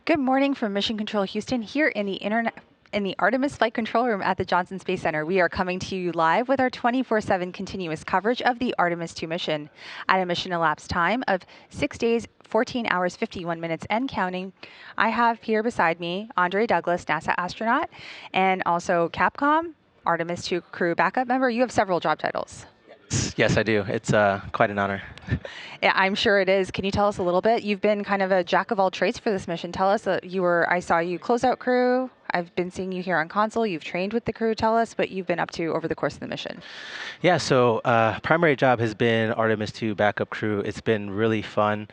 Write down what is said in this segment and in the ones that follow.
Good morning from Mission Control Houston here in the Artemis Flight Control Room at the Johnson Space Center. We are coming to you live with our 24/7 continuous coverage of the Artemis II mission. At a mission elapsed time of 6 days, 14 hours, 51 minutes and counting, I have here beside me Andre Douglas, NASA astronaut, and also Capcom, Artemis II crew backup member. You have several job titles. Yes, I do. It's quite an honor. Yeah, I'm sure it is. Can you tell us a little bit? You've been kind of a jack of all trades for this mission. Tell us, I saw you closeout crew. I've been seeing you here on console. You've trained with the crew. Tell us what you've been up to over the course of the mission. Yeah, so primary job has been Artemis II backup crew. It's been really fun.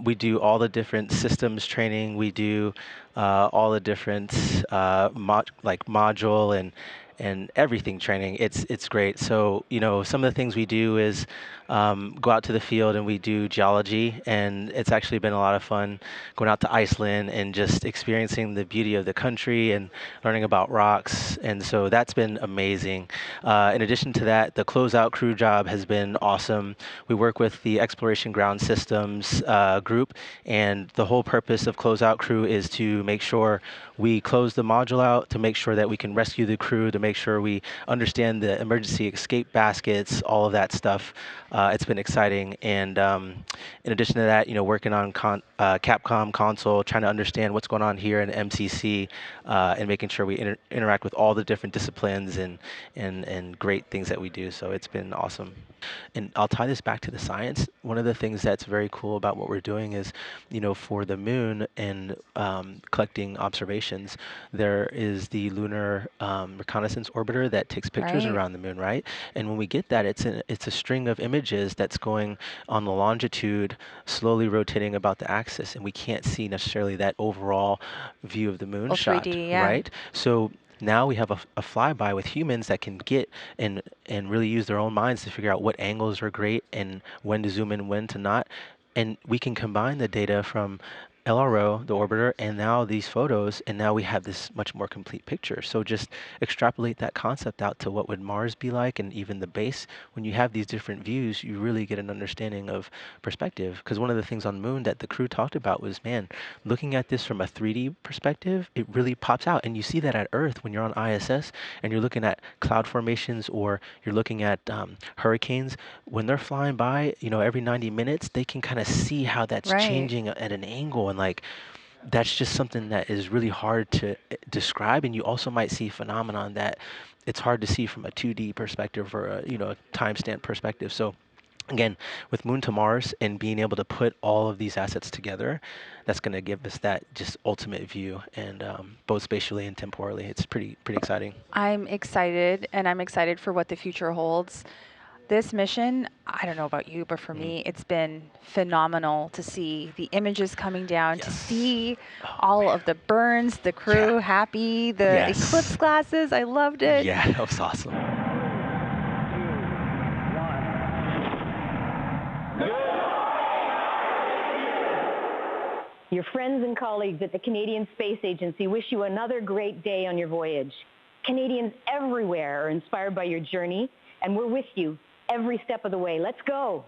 We do all the different systems training. We do all the different module and everything training. It's great. So, some of the things we do is go out to the field and we do geology, and it's actually been a lot of fun going out to Iceland and just experiencing the beauty of the country and learning about rocks. And so that's been amazing. In addition to that, the closeout crew job has been awesome. We work with the Exploration Ground Systems group, and the whole purpose of closeout crew is to make sure we close the module out, to make sure that we can rescue the crew, to make sure we understand the emergency escape baskets, all of that stuff. It's been exciting. And in addition to that, working on Capcom console, trying to understand what's going on here in MCC, and making sure we interact with all the different disciplines and great things that we do. So it's been awesome. And I'll tie this back to the science. One of the things that's very cool about what we're doing is, for the moon and collecting observations, there is the lunar reconnaissance orbiter that takes pictures Right. around the moon, right? And when we get that, it's a string of images that's going on the longitude, slowly rotating about the axis, and we can't see necessarily that overall view of the moon Full shot, 3D, yeah. right? So now we have a flyby with humans that can get and really use their own minds to figure out what angles are great and when to zoom in, when to not. And we can combine the data from LRO, the orbiter, and now these photos, and now we have this much more complete picture. So just extrapolate that concept out to what would Mars be like, and even the base. When you have these different views, you really get an understanding of perspective. Because one of the things on the moon that the crew talked about was, man, looking at this from a 3D perspective, it really pops out. And you see that at Earth when you're on ISS and you're looking at cloud formations, or you're looking at hurricanes. When they're flying by, every 90 minutes, they can kind of see how that's Right. changing at an angle. And that's just something that is really hard to describe. And you also might see phenomenon that it's hard to see from a 2D perspective or a timestamp perspective. So again, with Moon to Mars and being able to put all of these assets together, that's going to give us that just ultimate view, and both spatially and temporally. It's pretty exciting. I'm excited, and I'm excited for what the future holds. This mission, I don't know about you, but for me, it's been phenomenal to see the images coming down, to Yes. see all of the burns, the crew happy, the eclipse glasses. I loved it. Yeah, that was awesome. Your friends and colleagues at the Canadian Space Agency wish you another great day on your voyage. Canadians everywhere are inspired by your journey, and we're with you every step of the way. Let's go.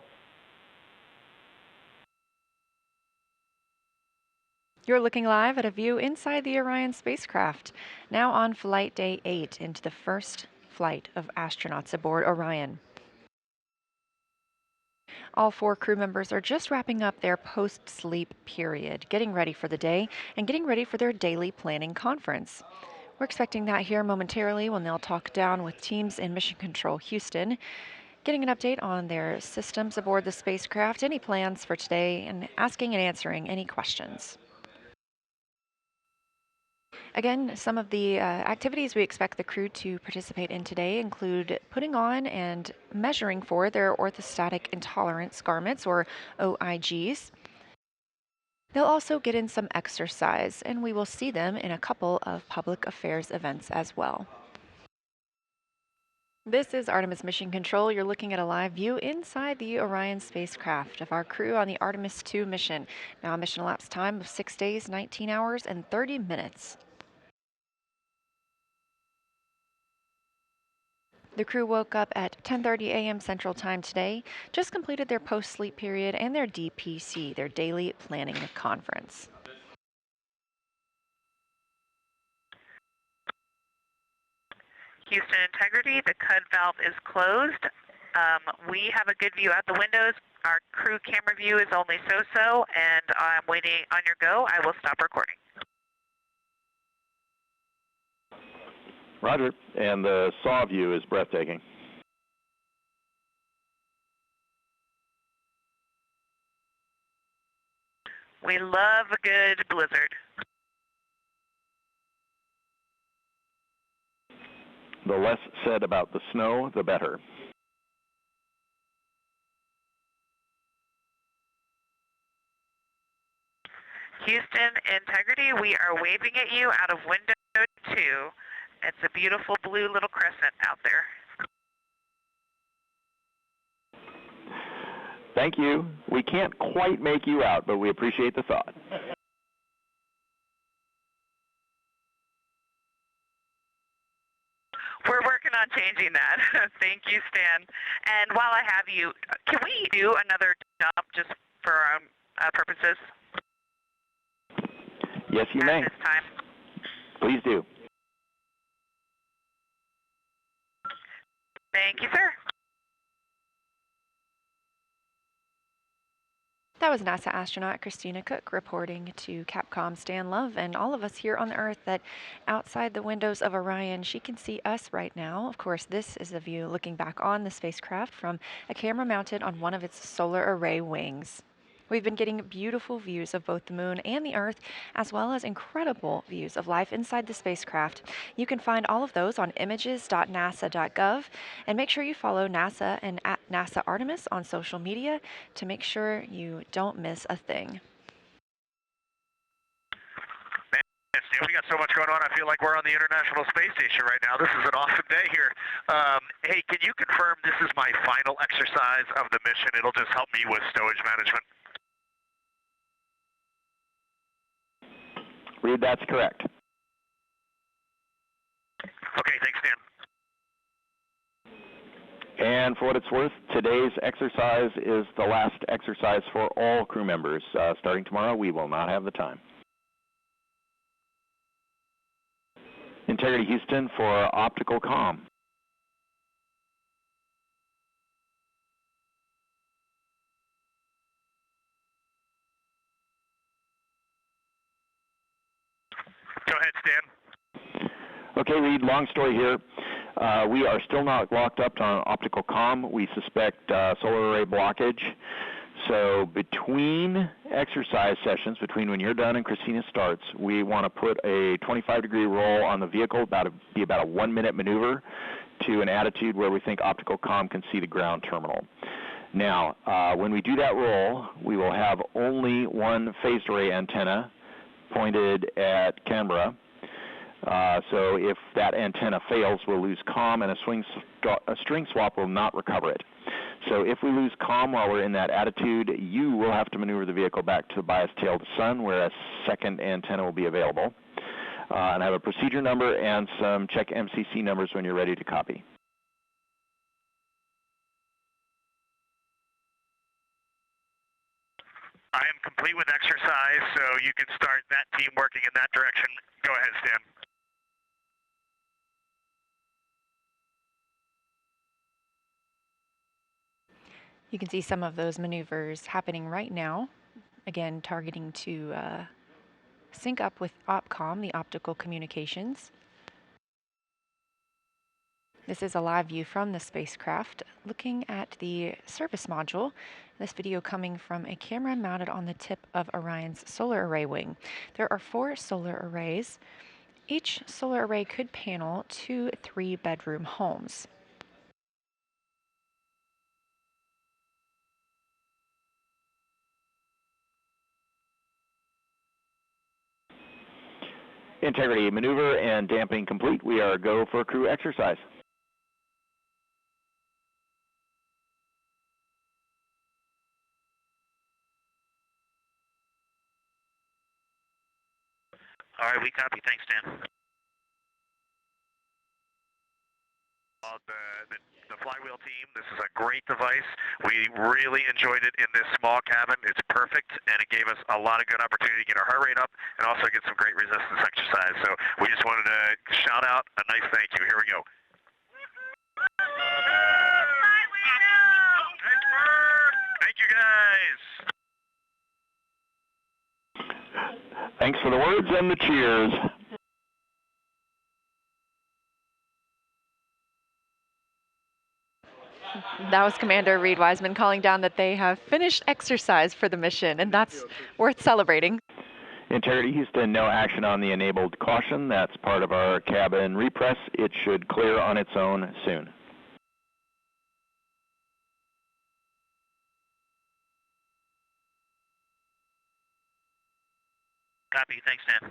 You're looking live at a view inside the Orion spacecraft, now on flight day 8 into the first flight of astronauts aboard Orion. All 4 crew members are just wrapping up their post-sleep period, getting ready for the day and getting ready for their daily planning conference. We're expecting that here momentarily when they'll talk down with teams in Mission Control Houston, getting an update on their systems aboard the spacecraft, any plans for today, and asking and answering any questions. Again, some of the activities we expect the crew to participate in today include putting on and measuring for their orthostatic intolerance garments, or OIGs. They'll also get in some exercise, and we will see them in a couple of public affairs events as well. This is Artemis Mission Control. You're looking at a live view inside the Orion spacecraft of our crew on the Artemis II mission. Now a mission elapsed time of 6 days, 19 hours, and 30 minutes. The crew woke up at 10:30 a.m. Central Time today, just completed their post-sleep period and their DPC, their daily planning conference. Houston Integrity, the CUD valve is closed. We have a good view out the windows. Our crew camera view is only so-so, and I'm waiting on your go. I will stop recording. Roger, and the saw view is breathtaking. We love a good blizzard. The less said about the snow, the better. Houston Integrity, we are waving at you out of window 2. It's a beautiful blue little crescent out there. Thank you. We can't quite make you out, but we appreciate the thought. We're working on changing that. Thank you, Stan. And while I have you, can we do another dump just for our purposes? Yes, you may. At this time. Please do. Thank you, sir. That was NASA astronaut Christina Cook reporting to Capcom Stan Love and all of us here on the Earth that outside the windows of Orion, she can see us right now. Of course, this is a view looking back on the spacecraft from a camera mounted on one of its solar array wings. We've been getting beautiful views of both the moon and the Earth, as well as incredible views of life inside the spacecraft. You can find all of those on images.nasa.gov, and make sure you follow NASA and at NASA Artemis on social media to make sure you don't miss a thing. We got so much going on. I feel like we're on the International Space Station right now. This is an awesome day here. Hey, can you confirm this is my final exercise of the mission? It'll just help me with stowage management. Reed, that's correct. Okay, thanks, Dan. And for what it's worth, today's exercise is the last exercise for all crew members. Starting tomorrow, we will not have the time. Integrity Houston for optical comm. Go ahead, Stan. Okay, Reed, long story here. We are still not locked up on optical comm. We suspect solar array blockage. So between exercise sessions, between when you're done and Christina starts, we want to put a 25-degree roll on the vehicle, be about a 1-minute maneuver to an attitude where we think optical comm can see the ground terminal. Now, when we do that roll, we will have only one phased array antenna pointed at Canberra. So if that antenna fails, we'll lose comm, and a string swap will not recover it. So if we lose comm while we're in that attitude, you will have to maneuver the vehicle back to the bias tail to sun, where a second antenna will be available. And I have a procedure number and some check MCC numbers when you're ready to copy. I am complete with exercise, so you can start that team working in that direction. Go ahead, Stan. You can see some of those maneuvers happening right now. Again, targeting to sync up with OPCOM, the optical communications. This is a live view from the spacecraft looking at the service module. This video coming from a camera mounted on the tip of Orion's solar array wing. There are 4 solar arrays. Each solar array could panel 2 3-bedroom homes. Integrity maneuver and damping complete. We are go for crew exercise. All right, we copy. Thanks, Dan. The flywheel team, this is a great device. We really enjoyed it in this small cabin. It's perfect, and it gave us a lot of good opportunity to get our heart rate up and also get some great resistance exercise. So we just wanted to shout out a nice thank you. Here we go. guys! Thanks for the words and the cheers. That was Commander Reed Wiseman calling down that they have finished exercise for the mission, and that's worth celebrating. Integrity Houston, no action on the enabled caution. That's part of our cabin repress. It should clear on its own soon. Copy. Thanks, Dan.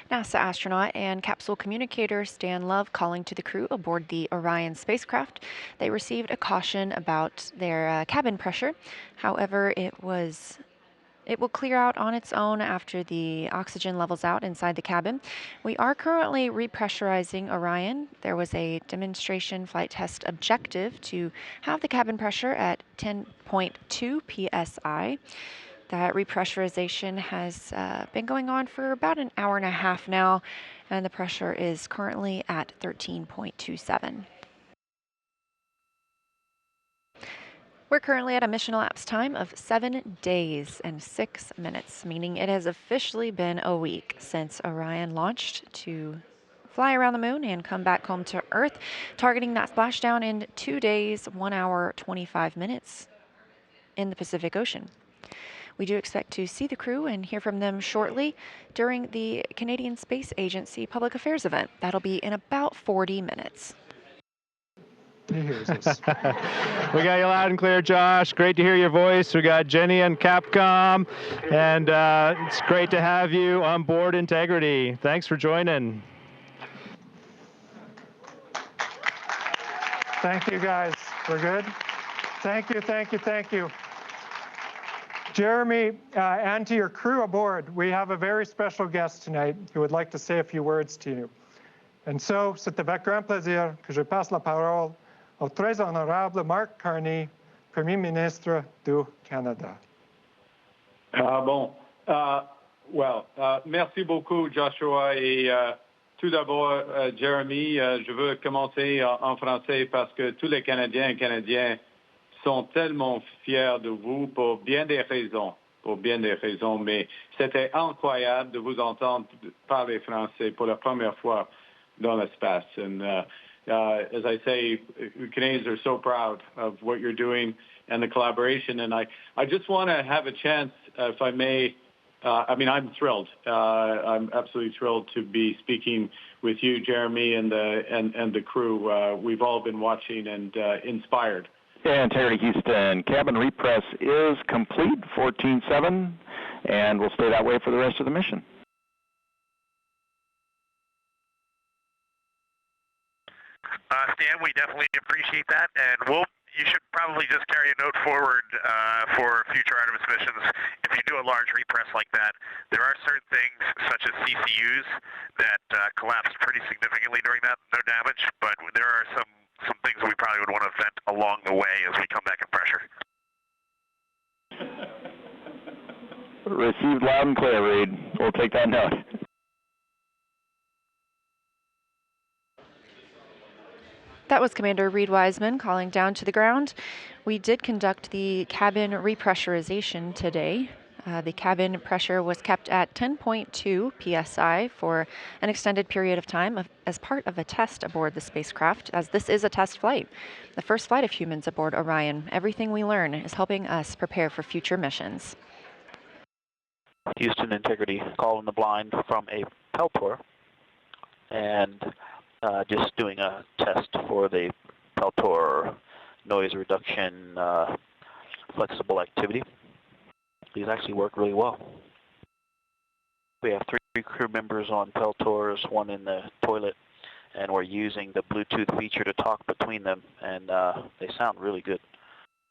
NASA astronaut and capsule communicator Stan Love calling to the crew aboard the Orion spacecraft. They received a caution about their cabin pressure. However, it will clear out on its own after the oxygen levels out inside the cabin. We are currently repressurizing Orion. There was a demonstration flight test objective to have the cabin pressure at 10.2 psi. That repressurization has been going on for about an hour and a half now, and the pressure is currently at 13.27. We're currently at a mission elapsed time of 7 days and 6 minutes, meaning it has officially been a week since Orion launched to fly around the moon and come back home to Earth, targeting that splashdown in 2 days, 1 hour, 25 minutes in the Pacific Ocean. We do expect to see the crew and hear from them shortly during the Canadian Space Agency Public Affairs event. That'll be in about 40 minutes. He hears us. We got you loud and clear, Josh. Great to hear your voice. We got Jenny and Capcom, and it's great to have you on board Integrity. Thanks for joining. Thank you, guys. We're good? Thank you, thank you, thank you. Jeremy, and to your crew aboard, we have a very special guest tonight who would like to say a few words to you. And so, c'est avec grand plaisir que je passe la parole au très honorable Mark Carney, Premier ministre du Canada. Merci beaucoup, Joshua. Et tout d'abord, Jeremy, je veux commencer en français parce que tous les Canadiens et Canadiennes sont tellement fiers de vous pour bien des raisons, mais c'était incroyable de vous entendre parler français pour la première fois dans l'espace. And as I say, Canadians are so proud of what you're doing and the collaboration. And I just want to have a chance, if I may, I'm thrilled. I'm absolutely thrilled to be speaking with you, Jeremy, and the crew. We've all been watching and inspired. Yeah, Integrity Houston, cabin repress is complete, 14-7, and we'll stay that way for the rest of the mission. Stan, we definitely appreciate that, and you should probably just carry a note forward for future Artemis missions. If you do a large repress like that, there are certain things, such as CCUs, that collapse pretty significantly during that, no damage, but there are some things we probably would want to vent along the way as we come back in pressure. Received loud and clear, Reed. We'll take that note. That was Commander Reed Wiseman calling down to the ground. We did conduct the cabin repressurization today. The cabin pressure was kept at 10.2 psi for an extended period of time as part of a test aboard the spacecraft, as this is a test flight, the first flight of humans aboard Orion. Everything we learn is helping us prepare for future missions. Houston Integrity, call in the blind from a Peltor, and just doing a test for the Peltor noise reduction flexible activity. These actually work really well. We have 3 crew members on Peltors, 1 in the toilet, and we're using the Bluetooth feature to talk between them, and they sound really good.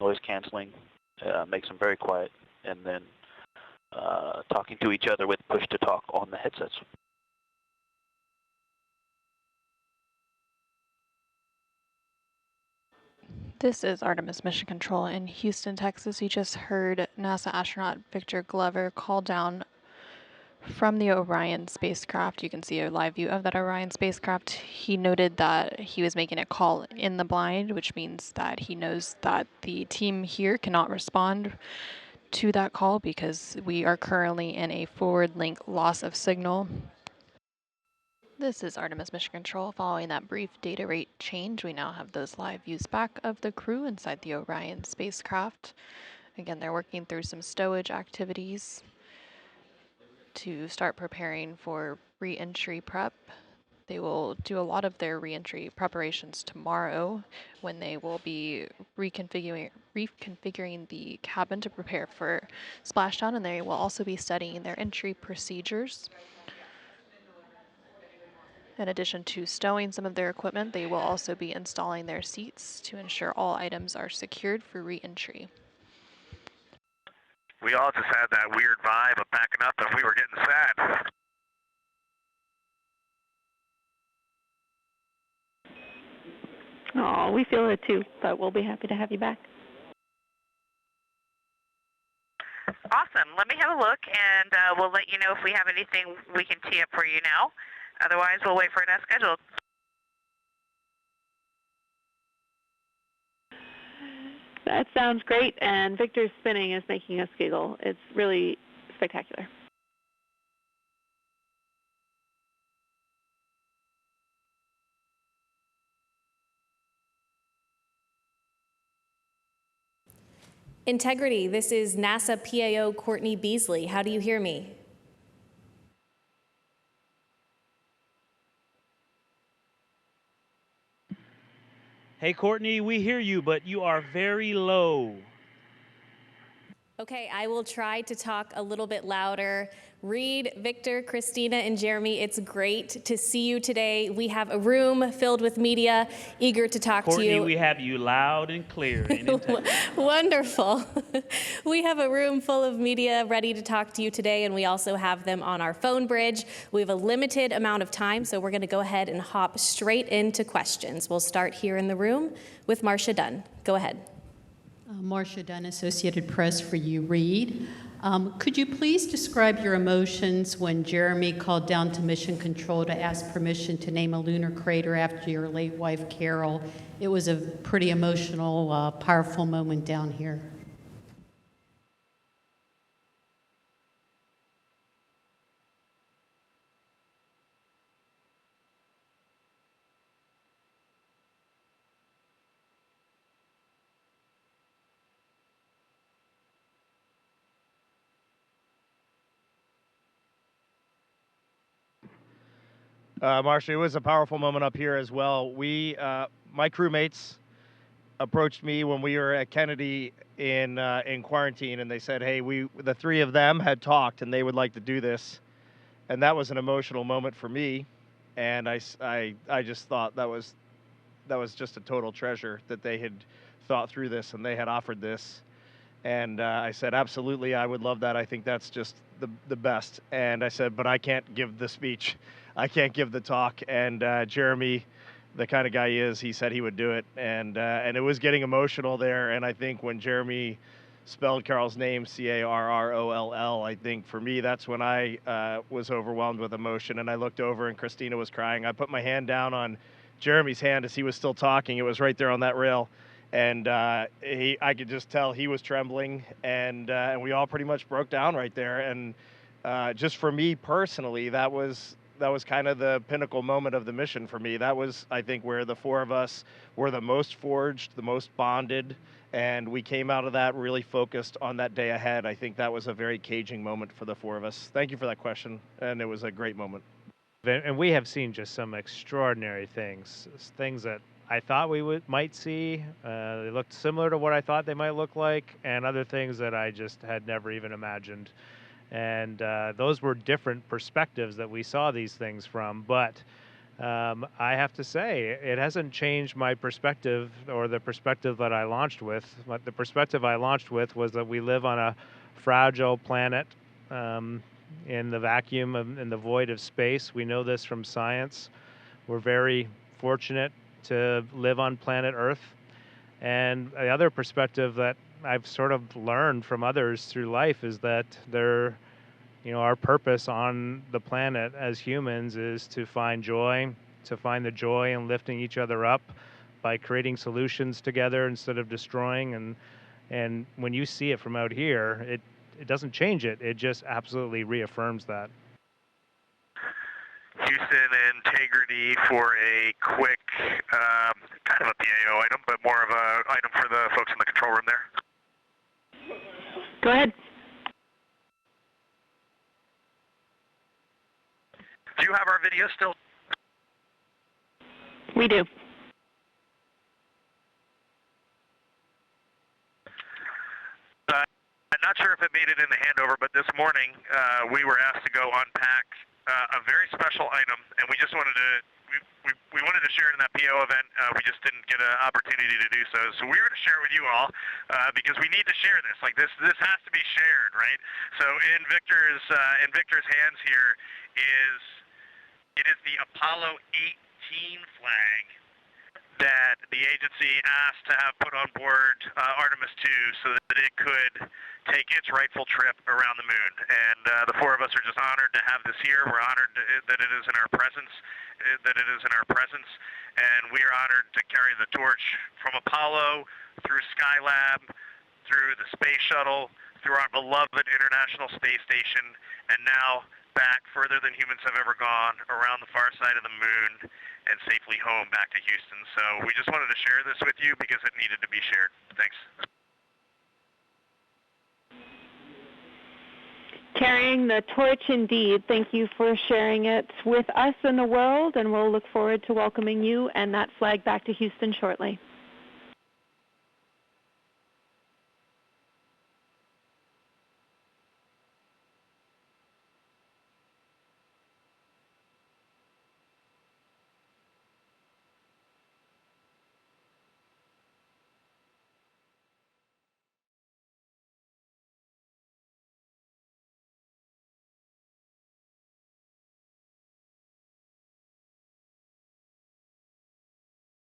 Noise canceling makes them very quiet, and then talking to each other with push-to-talk on the headsets. This is Artemis Mission Control in Houston, Texas. You just heard NASA astronaut Victor Glover call down From the Orion spacecraft, you can see a live view of that Orion spacecraft. He noted that he was making a call in the blind, which means that he knows that the team here cannot respond to that call because we are currently in a forward link loss of signal. This is Artemis Mission Control. Following that brief data rate change, we now have those live views back of the crew inside the Orion spacecraft. Again, they're working through some stowage activities to start preparing for re-entry prep. They will do a lot of their re-entry preparations tomorrow when they will be reconfiguring the cabin to prepare for splashdown, and they will also be studying their entry procedures. In addition to stowing some of their equipment, they will also be installing their seats to ensure all items are secured for re-entry. We all just had that weird vibe of backing up and we were getting sad. Oh, we feel it too, but we'll be happy to have you back. Awesome. Let me have a look, and we'll let you know if we have anything we can tee up for you now. Otherwise, we'll wait for it as scheduled. That sounds great, and Victor's spinning is making us giggle. It's really spectacular. Integrity, this is NASA PAO Courtney Beasley. How do you hear me? Hey, Courtney, we hear you, but you are very low. Okay, I will try to talk a little bit louder. Reed, Victor, Christina, and Jeremy, it's great to see you today. We have a room filled with media eager to talk Courtney, to you. we have you loud and clear. And Wonderful. We have a room full of media ready to talk to you today, and we also have them on our phone bridge. We have a limited amount of time, so we're going to go ahead and hop straight into questions. We'll start here in the room with Marcia Dunn. Go ahead. Marcia Dunn, Associated Press for you, Reed. Could you please describe your emotions when Jeremy called down to Mission Control to ask permission to name a lunar crater after your late wife, Carol? It was a pretty emotional, powerful moment down here. Marcia, it was a powerful moment up here as well. My crewmates approached me when we were at Kennedy in quarantine, and they said, "Hey, the three of them had talked, and they would like to do this," and that was an emotional moment for me. And I just thought that was just a total treasure that they had thought through this and they had offered this. And I said, absolutely, I would love that. I think that's just the best. And I said, but I can't give the speech. I can't give the talk. And Jeremy, the kind of guy he is, he said he would do it. And it was getting emotional there. And I think when Jeremy spelled Carol's name, Carroll, I think for me, that's when I was overwhelmed with emotion. And I looked over and Christina was crying. I put my hand down on Jeremy's hand as he was still talking. It was right there on that rail. And I could just tell he was trembling, and we all pretty much broke down right there. And just for me personally, that was kind of the pinnacle moment of the mission for me. That was, I think, where the four of us were the most forged, the most bonded, and we came out of that really focused on that day ahead. I think that was a very caging moment for the four of us. Thank you for that question, and it was a great moment. And we have seen just some extraordinary things that I thought we might see. They looked similar to what I thought they might look like, and other things that I just had never even imagined. And those were different perspectives that we saw these things from. But I have to say, it hasn't changed my perspective or the perspective that I launched with. The perspective I launched with was that we live on a fragile planet in the vacuum, in the void of space. We know this from science. We're very fortunate to live on planet Earth. And the other perspective that I've sort of learned from others through life is that our purpose on the planet as humans is to find joy, to find the joy in lifting each other up by creating solutions together instead of destroying. And when you see it from out here, it doesn't change it. It just absolutely reaffirms that. Houston, integrity for a quick, kind of a PAO item, but more of a item for the folks in the control room there. Go ahead. Do you have our video still? We do. I'm not sure if it made it in the handover, but this morning we were asked to go unpack a very special item, and we just wanted to we wanted to share it in that PO event. We just didn't get an opportunity to do so. So we're going to share with you all because we need to share this. Like this has to be shared, right? So in Victor's hands here is the Apollo 18 flag that the agency asked to have put on board Artemis II so that it could take its rightful trip around the moon. And the four of us are just honored to have this here. We're honored that it is in our presence, and we are honored to carry the torch from Apollo through Skylab, through the space shuttle, through our beloved International Space Station, and now back further than humans have ever gone, around the far side of the moon, and safely home back to Houston. So we just wanted to share this with you because it needed to be shared. Thanks. Carrying the torch indeed. Thank you for sharing it with us and the world, and we'll look forward to welcoming you and that flag back to Houston shortly.